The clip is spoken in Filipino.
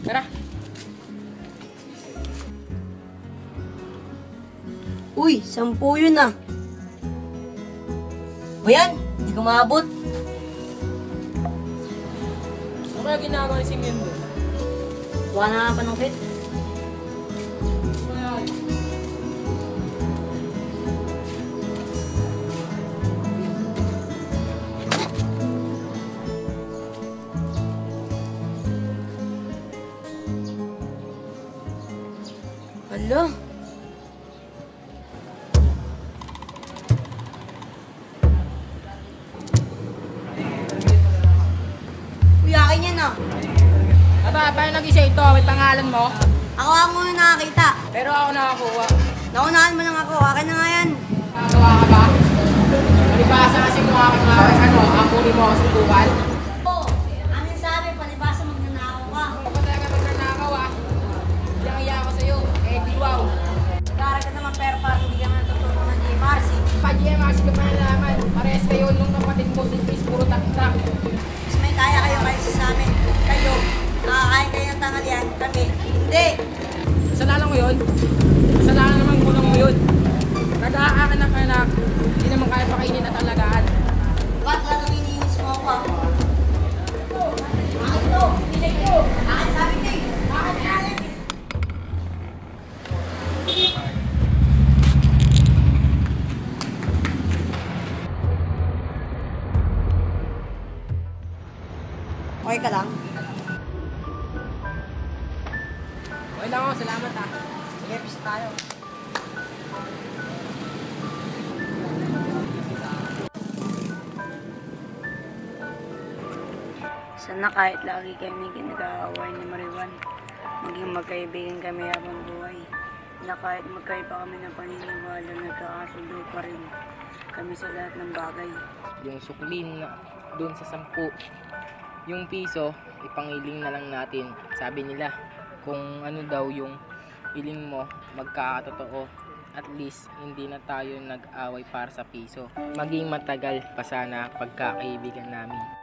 Tara. Uy, 10 yun ah. O yan, hindi ko maabot. Ano kaya ginagawa ni Simeon doon? Wala na nga panungkit. Hala, Uy, akin yan ah. Aba, paano nag-isa ito? May pangalan mo? Ako ang muna nakakita. Pero ako nakakuha. Naunahan mo lang ako. Akin na nga yan. Nakakawa ka ba? Malibasa kasi mukha ka nga ano, amuri mo ako subukan. Oo. Amin sabi, palibasa magnanakaw ka. Kapag talaga magnanakaw ah. Iyang-iya ako sa'yo. Eh, di wow. Nag-aaral ka naman pero parang hindi ka nga natutunan ng GMRC. Pa-GMRC ka pa nalaman. Parehas kayo nung kapatid mo si Chris, puro tak-tak. Mas may kaya kayo sa amin. Kayo, nakakain kayo ng tanghalian. Kami, hindi. Kasalanan ko yun. Kasalanan naman gulang mo yun. Nag-aakan ng anak, hindi naman kaya pakainin at alagaan. Ba't lalong iniinis mo ako? Akin to! Pinay ko! Akin sabi ko eh! Akin yan! Okay ka lang? Okay lang ako, salamat ah. Sige, pisa tayo. Sana kahit lagi kami ginag-aaway ni Mariwan, maging magkaibigan kami habang buhay. Na kahit magkaiba kami ng paniniwala, nagkakasundo pa rin kami sa lahat ng bagay. Yung suklin na doon sa 10, yung piso ipangiling na lang natin. Sabi nila kung ano daw yung iling mo magkakatotoo, at least hindi na tayo nag-away para sa piso. Maging matagal pa sana pagkakaibigan namin.